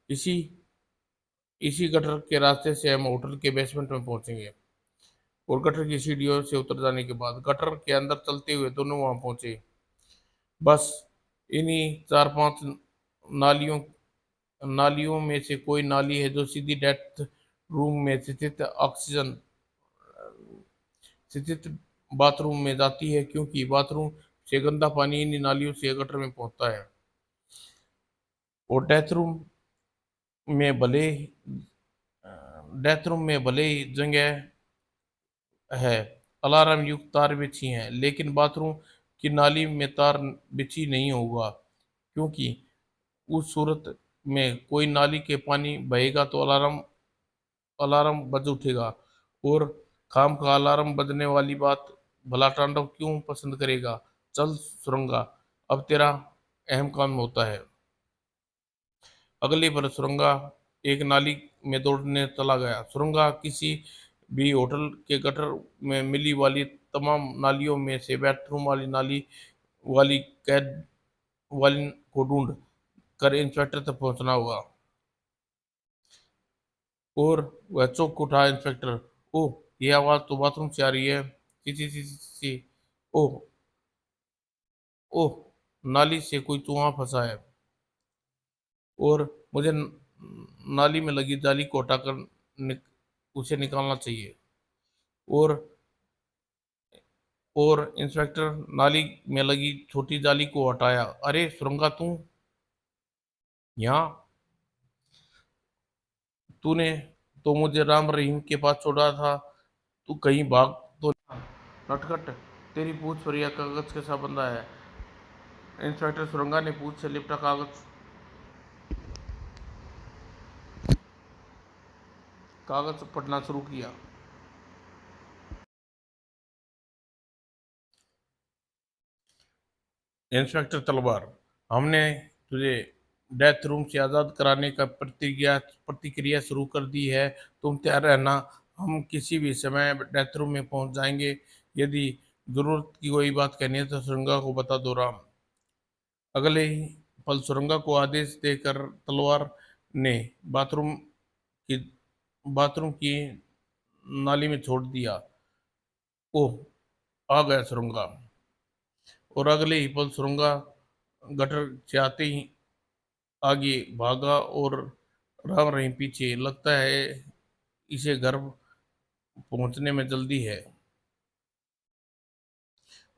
इसी इसी गटर के रास्ते से हम होटल के बेसमेंट में पहुंचेंगे। और गटर की सीढ़ियों से उतर जाने के बाद गटर के अंदर चलते हुए दोनों वहां पहुंचे। बस इन्हीं चार पांच नालियों नालियों में से कोई नाली है जो सीधी डेथ रूम में स्थित ऑक्सीजन स्थित बाथरूम में जाती है, क्योंकि बाथरूम से गंदा पानी इन्हीं नालियों से गटर में पहुंचता है। और में भले डेथ रूम में भले ही जगह है, अलार्म युक्त तार बिछी हैं, लेकिन बाथरूम की नाली में तार बिछी नहीं होगा, क्योंकि उस सूरत में कोई नाली के पानी बहेगा तो अलार्म अलार्म बज उठेगा। और खाम का अलार्म बजने वाली बात भला तांडव क्यों पसंद करेगा। चल सुरंगा, अब तेरा अहम काम होता है। अगली बार सुरंगा एक नाली में दौड़ने चला गया। सुरंगा किसी भी होटल के गटर में मिली वाली तमाम नालियों में से बेडरूम वाली नाली वाली कैद वाली को ढूंढ कर इंस्पेक्टर तक पहुंचना होगा। और वह चौंक उठा। इंस्पेक्टर, ओह, ये आवाज तो बाथरूम से आ रही है। सी सी सी सी सी। ओह, ओह, नाली से कोई चूहा फंसा है और मुझे नाली में लगी जाली को हटाकर उसे निकालना चाहिए। और इंस्पेक्टर नाली में लगी छोटी जाली को हटाया। अरे सुरंगा, यहाँ तूने तो मुझे राम रहीम के पास छोड़ा था, तू कहीं भाग तो नटखट, तेरी पूछ पर यह कागज कैसा बंधा है। इंस्पेक्टर सुरंगा ने पूछ से लिपटा कागज पढ़ना शुरू किया। इंस्पेक्टर तलवार, हमने तुझे डेथ रूम से आज़ाद कराने का प्रतिक्रिया शुरू कर दी है। तुम तैयार रहना, हम किसी भी समय डेथ रूम में पहुंच जाएंगे। यदि जरूरत की कोई बात कहनी है तो सुरंगा को बता दो। राम अगले ही पल सुरंगा को आदेश देकर तलवार ने बाथरूम की बाथरूम की नाली में छोड़ दिया। ओह, आ गया सुरंगा। और अगले ही पल सुरंगा गटर से आते ही आगे भागा और राम रहीम पीछे। लगता है इसे घर पहुंचने में जल्दी है।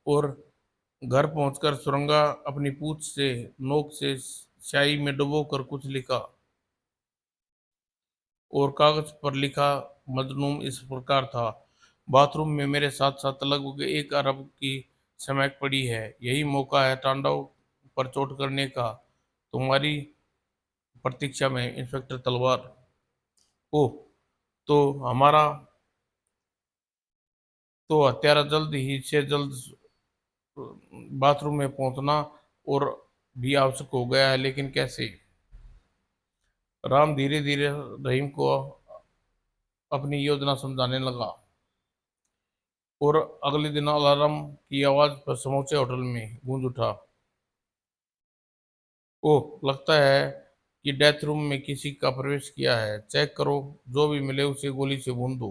और घर पहुंचकर सुरंगा अपनी पूंछ से नोक से स्याही में डुबो कर कुछ लिखा। और कागज पर लिखा मजनून इस प्रकार था। बाथरूम में मेरे साथ साथ लगभग 1 अरब की स्मैक पड़ी है। यही मौका है तांडव पर चोट करने का। तुम्हारी प्रतीक्षा में, इंस्पेक्टर तलवार। ओह, तो हमारा तो हत्यारा जल्द ही से जल्द बाथरूम में पहुंचना और भी आवश्यक हो गया है, लेकिन कैसे। राम धीरे धीरे रहीम को अपनी योजना समझाने लगा। और अगले दिन अलार्म की आवाज पर समूचे होटल में गूंज उठा। ओह, लगता है कि डेथ रूम में किसी का प्रवेश किया है। चेक करो, जो भी मिले उसे गोली से भून दो।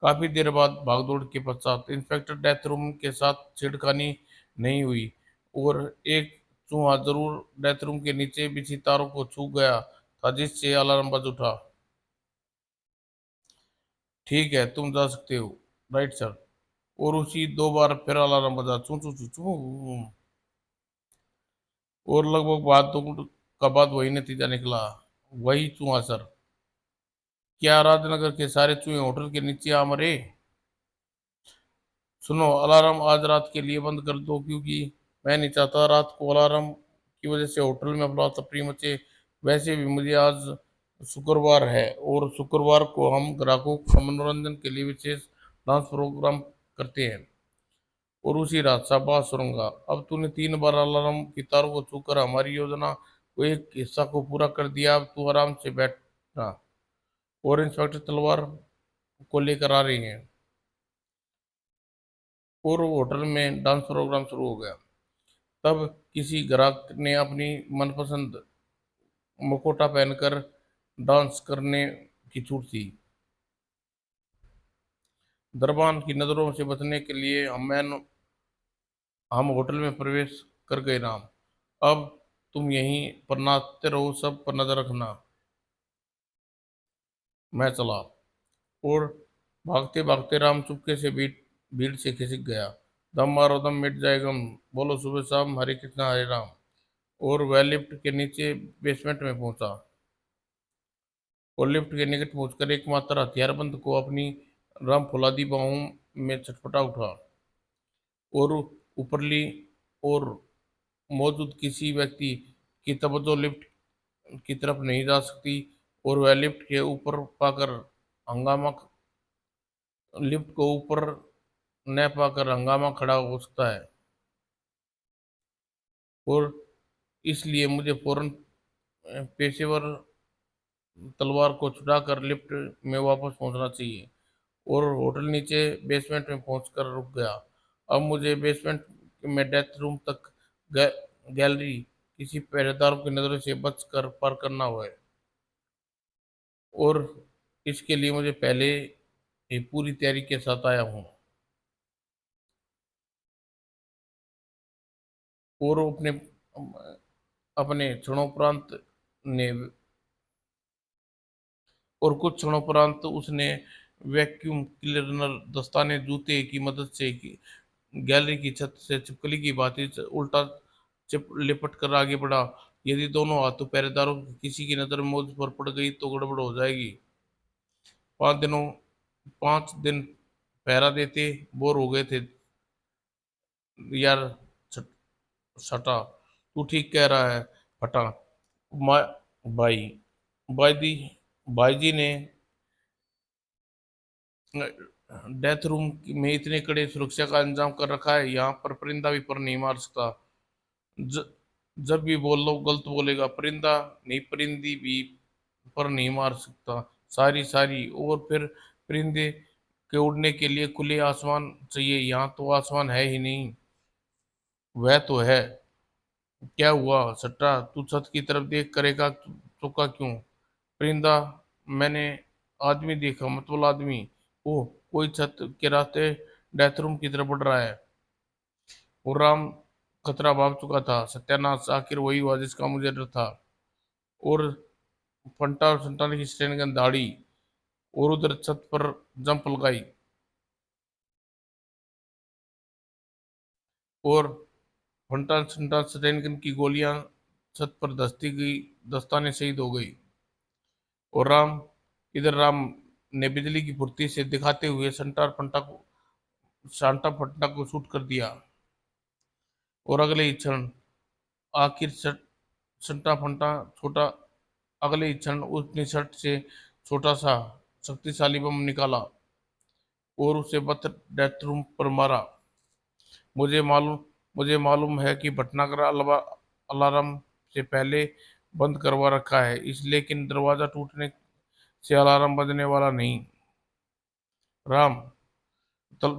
काफी देर बाद भागदौड़ के पश्चात इंस्पेक्टर डेथ रूम के साथ छेड़खानी नहीं हुई, और एक चूहा जरूर डेथ रूम के नीचे बिछी तारों को छू गया था, जिससे अलार्म बज उठा। ठीक है, तुम जा सकते हो। Right sir. और उसी 2 बार फिर अलार्म बजा, चू चू चू चू। और लगभग बात का बाद वही नतीजा निकला। वही चूहा सर। क्या राजनगर के सारे चूहे होटल के नीचे आ मरे। सुनो, अलार्म आज रात के लिए बंद कर दो, क्योंकि मैं नहीं चाहता रात को अलार्म की वजह से होटल में अफरा तफरी मचे। वैसे भी मुझे आज शुक्रवार है, और शुक्रवार को हम ग्राहकों का मनोरंजन के लिए विशेष डांस प्रोग्राम करते हैं। और उसी रात शाबाश सुरंगा, अब तूने 3 बार अलार्म की तारों को छूकर हमारी योजना को एक हिस्सा को पूरा कर दिया। अब तू आराम से बैठना। और इंस्पेक्टर तलवार को लेकर आ रही हैं। और होटल में डांस प्रोग्राम शुरू हो गया। तब किसी ग्राहक ने अपनी मनपसंद मुखौटा पहनकर डांस करने की छूट थी। दरबान की नजरों से बचने के लिए हम होटल में प्रवेश कर गए। राम, अब तुम यहीं पर नाचते रहो, सब पर नजर रखना। मैं चला। और भागते भागते राम चुपके से भीड़ भीड़ से खिसक गया। दम मारो दम मिट जाएगा, बोलो सुबह शाम हरे कृष्णा हरे राम। और वह लिफ्ट के नीचे बेसमेंट में पहुंचा। और लिफ्ट के निकट पहुंचकर एकमात्र हथियारबंद को अपनी राम फौलादी बाहों में छटपटा उठा। और ऊपरली और मौजूद किसी व्यक्ति की तवज्जो लिफ्ट की तरफ नहीं जा सकती। और वह लिफ्ट को ऊपर न पाकर हंगामा खड़ा हो सकता है। और इसलिए मुझे फौरन पेशेवर तलवार को छुड़ाकर लिफ्ट में वापस पहुंचना चाहिए। और होटल नीचे बेसमेंट में पहुंचकर रुक गया। अब मुझे बेसमेंट में डेथ रूम तक गैलरी किसी पहरेदार की नजरों से बचकर पार करना हुआ है। और इसके लिए मुझे पहले ही पूरी तैयारी के साथ आया हूँ। और अपने क्षणोपरांत ने और कुछ क्षणोपरांत उसने वैक्यूम क्लीनर दस्ताने जूते की मदद से गैलरी की छत से छिपकली की भांति उल्टा चिप लिपट कर आगे बढ़ा। यदि दोनों हाथों पहरेदारों की किसी की नजर मुझ पर पड़ गई तो गड़बड़ हो जाएगी। 5 दिनों 5 दिन पहरा देते बोर हो गए थे यार। छट- सटा, तू ठीक कह रहा है। फटा। मा भाई भाईजी भाईजी ने डेथ रूम में इतने कड़े सुरक्षा का इंतजाम कर रखा है, यहाँ पर परिंदा भी पर नहीं मार सकता। ज, जब भी बोल लो गलत बोलेगा। परिंदा नहीं, परिंदी भी पर नहीं मार सकता। सारी सारी। और फिर परिंदे के उड़ने के लिए खुले आसमान चाहिए, यहाँ तो आसमान है ही नहीं। वह तो है। क्या हुआ सट्टा, तू छत की तरफ देख करेगा चुका क्यों? परिंदा? मैंने आदमी देखा, मतलब आदमी। ओह, कोई छत के रास्ते डेथ रूम की तरफ बढ़ रहा है। और राम खतरा भाग चुका था। सत्यानाश, आखिर वही हुआ जिसका मुझे डर था। और फंटा फंटाने की स्टेनगन दाढ़ी। और उधर छत पर जंप लगाई। और फंटा फंटा स्टेनगन की गोलियां छत पर धसती गई। दस्ताने शहीद हो गई। और राम ने बिजली की फुर्ती से दिखाते हुए शांता फंटा को शूट कर दिया। और अगले ही क्षण आखिर संटा फंटा छोटा अगले ही क्षण उसने शर्ट से छोटा सा शक्तिशाली बम निकाला। और उसे बथ डेथ रूम पर मारा। मुझे मालूम मुझे मालूम है कि भटनागर अलार्म से पहले बंद करवा रखा है, इस लेकिन दरवाजा टूटने से अलार्म बजने वाला नहीं। राम,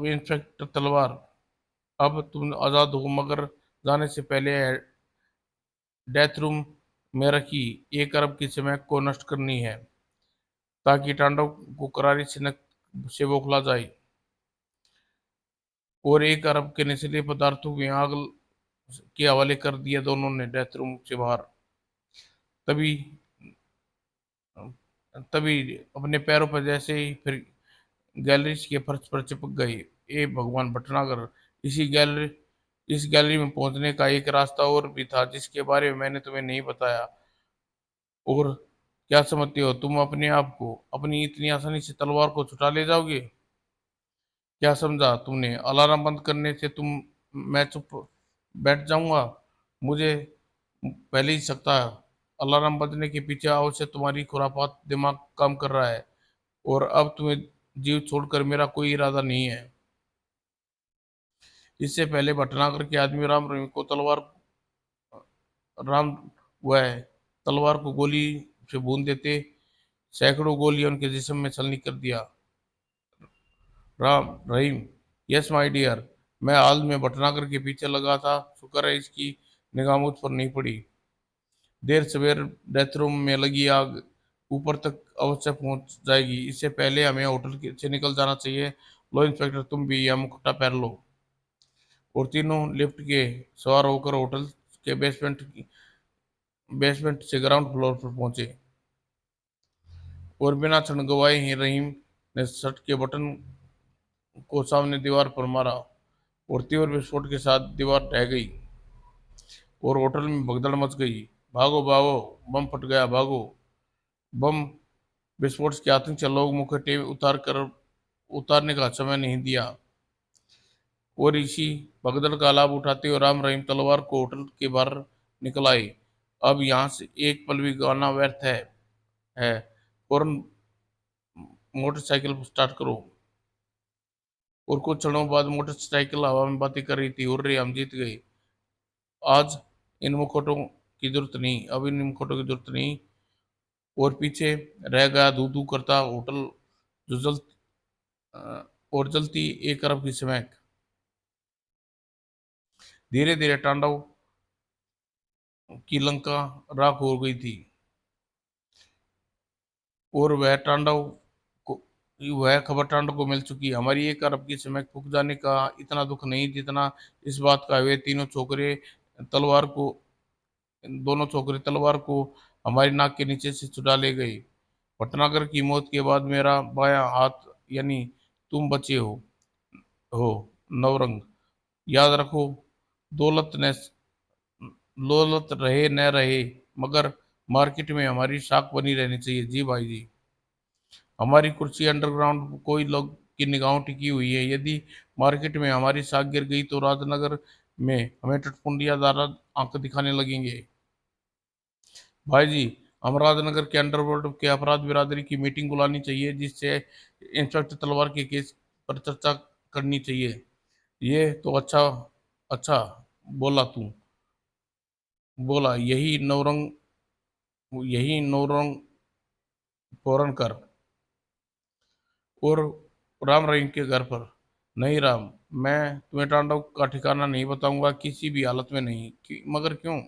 इंस्पेक्टर तलवार, अब तुम आजाद हो, मगर जाने से पहले डेथ रूम में रखी 1 अरब की समय को नष्ट करनी है, ताकि तांडव को करारी सिनक से बौखला जाए। और 1 अरब के नशीले पदार्थों की आग के हवाले कर दिया दोनों ने डेथ रूम से बाहर। तभी तभी अपने पैरों पर जैसे ही फिर गैलरी के फर्श पर चिपक गई। ए भगवान भटनागर, इस गैलरी में पहुंचने का एक रास्ता और भी था जिसके बारे में मैंने तुम्हें नहीं बताया। और क्या समझते हो तुम अपने आप को, अपनी इतनी आसानी से तलवार को छुटा ले जाओगे? क्या समझा तुमने? अलार्म बंद करने से मैं चुप बैठ जाऊंगा? मुझे पहले ही सकता है अलार्म बजने के पीछे अवश्य तुम्हारी खुरापात दिमाग काम कर रहा है। और अब तुम्हें जीव छोड़कर मेरा कोई इरादा नहीं है। इससे पहले भटनागर के आदमी राम वह तलवार को गोली से भून देते। सैकड़ों गोलियां उनके जिस्म में छलनी कर दिया। Ram Rahim, yes my dear. मैं हाल में भटनागर के पीछे लगा था, शुक्र है इसकी निगाह मुझ पर नहीं पड़ी। देर सवेर डेथ रूम में लगी आग ऊपर तक अवश्य पहुंच जाएगी। इससे पहले हमें होटल से निकल जाना चाहिए। लो इंस्पेक्टर, तुम भी यह मुखौटा पहन लो। और तीनों लिफ्ट के सवार होकर होटल के बेसमेंट से ग्राउंड फ्लोर पर पहुंचे। और बिना क्षण गवाए ही रहीम ने शर्ट के बटन को सामने दीवार पर मारा और तीव्र विस्फोट के साथ दीवार ढह गई और होटल में भगदड़ मच गई। भागो भागो, बम फट गया, भागो। बम विस्फोट के आतंक से लोग मुखौटे उतारने का समय नहीं दिया और इसी भगदड़ का लाभ उठाते हुए राम रहीम तलवार को होटल के बाहर निकल आए। अब यहाँ से एक पल भी गवाना व्यर्थ है। फौरन मोटरसाइकिल स्टार्ट करो। और कुछ क्षणों बाद मोटरसाइकिल हवा में बातें कर रही थी। उर्रे, हम जीत गए। आज इन मुखौटों की जरूरत नहीं, अब इन मुखौटों की जरूरत नहीं। और पीछे रह गया धू धू करता होटल जो और जलती एक अरब की स्मैक। धीरे धीरे तांडव की लंका राख हो गई थी और वह खबर तांडव को मिल चुकी। हमारी एक अरब की स्मैक फूक जाने का इतना दुख नहीं जितना इस बात का। वे तलवार को दोनों छोकरे तलवार को हमारी नाक के नीचे से छुड़ा ले गए। भटनागर की मौत के बाद मेरा बायां हाथ यानी तुम बचे हो नवरंग। याद रखो, दौलत ने दौलत रहे न रहे, मगर मार्केट में हमारी साख बनी रहनी चाहिए। जी भाई जी। हमारी कुर्सी अंडरग्राउंड कोई लोग की निगाहों टिकी हुई है। यदि मार्केट में हमारी साख गिर गई तो राजनगर में हमें टटपुंडियादार आंख दिखाने लगेंगे। भाई जी, हम राजनगर के अंडरवर्ल्ड के अपराध बिरादरी की मीटिंग बुलानी चाहिए, जिससे इंस्पेक्टर तलवार के केस पर चर्चा करनी चाहिए। ये तो अच्छा अच्छा बोला तू। बोला, यही नौरंग फौरन कर। और राम रहीम के घर पर। नहीं राम, मैं तुम्हें तांडव का ठिकाना नहीं बताऊंगा, किसी भी हालत में नहीं। मगर क्यों?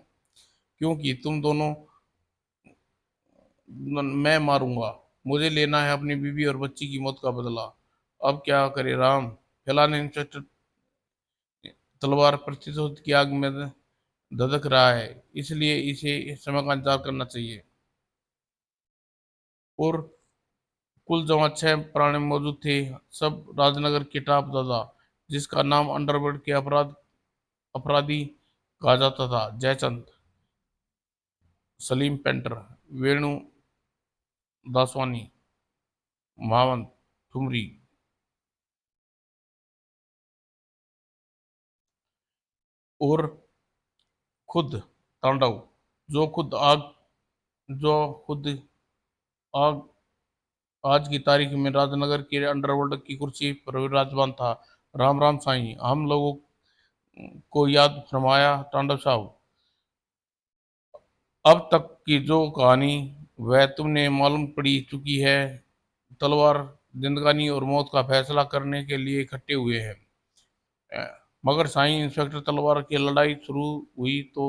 क्योंकि तुम दोनों मैं मारूंगा। मुझे लेना है अपनी बीवी और बच्ची की मौत का बदला। अब क्या करे राम? फिलहाल इंस्पेक्टर तलवार प्रतिशोध की आग में धधक रहा है, इसलिए इसे इस समय का इंतजार करना चाहिए। और कुल जमा 6 प्राणी मौजूद थे, सब राजनगर के टॉप दादा, जिसका नाम अंडरवर्ल्ड के अपराधी कहा जाता था। जयचंद, सलीम पेंटर, वेणु दासवानी, महावंत ठुमरी और खुद तांडव, जो खुद आग जो खुद आग आज की तारीख में राजनगर के अंडरवर्ल्ड की कुर्सी पर विराजमान था। राम राम साईं, हम लोगों को याद फरमाया तांडव साहब। अब तक की जो कहानी वह तुमने मालूम पड़ी चुकी है। तलवार जिंदगानी और मौत का फैसला करने के लिए इकट्ठे हुए हैं। मगर साईं, इंस्पेक्टर तलवार की लड़ाई शुरू हुई तो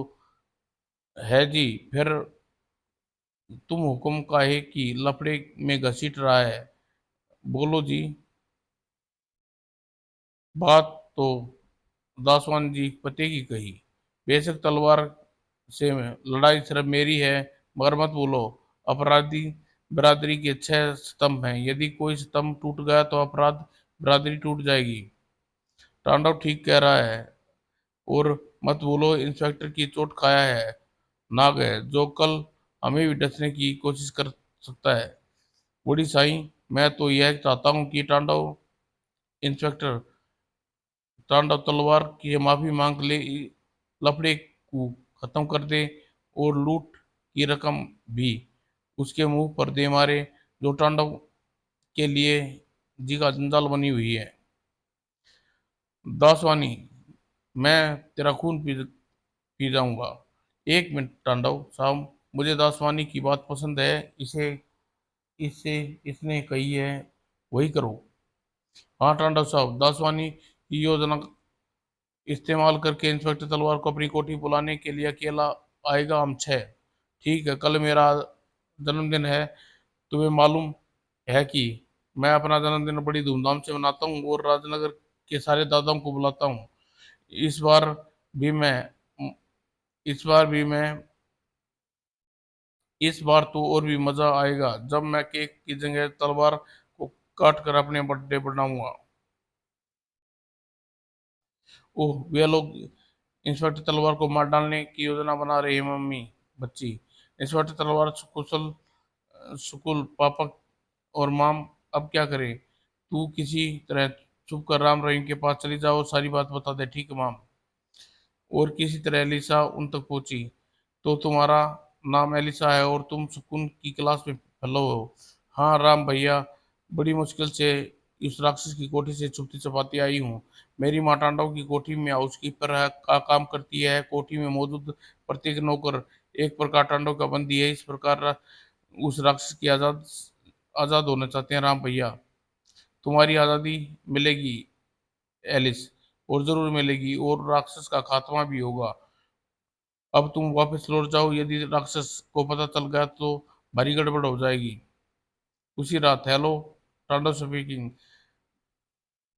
है जी, फिर तुम हुक्म काहे की लफड़े में घसीट रहा है? बोलो जी। बात तो दासवान जी पते की कही। बेशक तलवार से लड़ाई सिर्फ मेरी है, मगर मत बोलो। अपराधी बिरादरी के 6 स्तंभ हैं, यदि कोई स्तंभ टूट गया तो अपराध बिरादरी टूट जाएगी। तांडव ठीक कह रहा है। और मत बोलो, इंस्पेक्टर की चोट खाया है नाग है, जो कल हमें भी डसने की कोशिश कर सकता है। बूढ़ी साईं, मैं तो यह चाहता हूँ कि इंस्पेक्टर तांडव तलवार की माफी मांग ले, लफड़े को खत्म कर दे और लूट की रकम भी उसके मुंह पर दे मारे, जो तांडव के लिए जी का जंजाल बनी हुई है। दासवानी, मैं तेरा खून पी जाऊंगा। एक मिनट तांडव साहब, मुझे दासवानी की बात पसंद है। इसे इससे इसने कही है वही करो। हाँ तांडव साहब, दासवानी की योजना इस्तेमाल करके इंस्पेक्टर तलवार को अपनी कोठी बुलाने के लिए अकेला आएगा। हम 6। ठीक है, कल मेरा जन्मदिन है, तुम्हें मालूम है कि मैं अपना जन्मदिन बड़ी धूमधाम से मनाता हूँ और राजनगर के सारे दादाओं को बुलाता हूँ। इस बार भी मैं इस बार भी मैं इस बार तो और भी मजा आएगा जब मैं केक की जगह तलवार को काट कर अपने बर्थडे बनाऊंगा। ओह, वे लोग इंस्पेक्टर तलवार को मार डालने की योजना बना रही है मम्मी। बच्ची, इंस्पेक्टर तलवार कुशल सुकुल पापा और माम, अब क्या करें? तू किसी तरह छुप कर राम रहीम के पास चली जाओ, सारी बात बता दे, ठीक है माम? और किसी तरह एलिसा उन तक पहुंची। तो तुम्हारा नाम एलिसा है और तुम सुकून की क्लास में फेलो हो? हाँ राम भैया, बड़ी मुश्किल से इस राक्षस की कोठी से छुपती छुपाती आई हूँ। मेरी माँ टांडव की कोठी में हाउसकीपर का काम करती है। कोठी में मौजूद प्रत्येक नौकर एक प्रकार टांडव का बंदी है। इस प्रकार उस राक्षस की आजाद आजाद होना चाहते हैं राम भैया। तुम्हारी आजादी मिलेगी एलिस, और जरूर मिलेगी, और राक्षस का खात्मा भी होगा। अब तुम वापस लौट जाओ, यदि राक्षस को पता चल गया तो भारी गड़बड़ हो जाएगी। उसी रात, हेलो टांडव स्पीकिंग,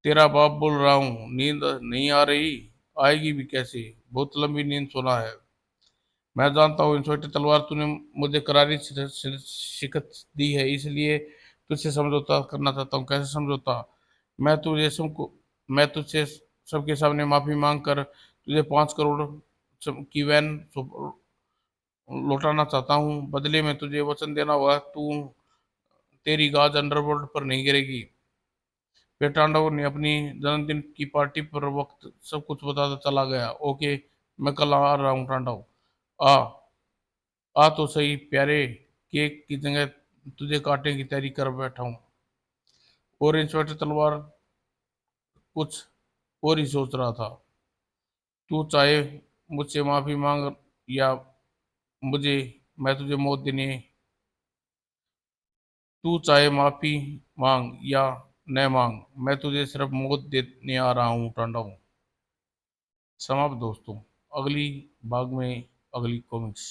तेरा बाप बोल रहा हूँ, नींद नहीं आ रही? आएगी भी कैसे, बहुत लंबी नींद सोना है। मैं जानता हूँ इंस्पेक्टर तलवार, तूने मुझे करारी शिकस्त दी है, इसलिए तुझसे समझौता करना चाहता हूँ। कैसे समझौता? मैं तुझे सबको मैं तुझसे सबके सामने माफी मांग कर तुझे 5 करोड़ की वैन लौटाना चाहता हूँ। बदले में तुझे वचन देना होगा, तू तेरी गाज अंडरवर्ल्ड पर नहीं गिरेगी। फिर टांडव ने अपनी जन्मदिन की पार्टी पर वक्त सब कुछ बताता चला गया। ओके, मैं कल आ रहा हूँ टांडव। आ आ तो सही प्यारे, केक की जगह तुझे काटने की तैयारी कर बैठा हूँ। और इंस्पेक्टर तलवार कुछ और ही सोच रहा था। तू चाहे मुझसे माफी मांग या मुझे मैं तुझे मौत देने तू चाहे माफी मांग या न मांग, मैं तुझे सिर्फ मौत देने आ रहा हूँ टांडव। समाप्त दोस्तों। अगली भाग में अगली कॉमिक्स।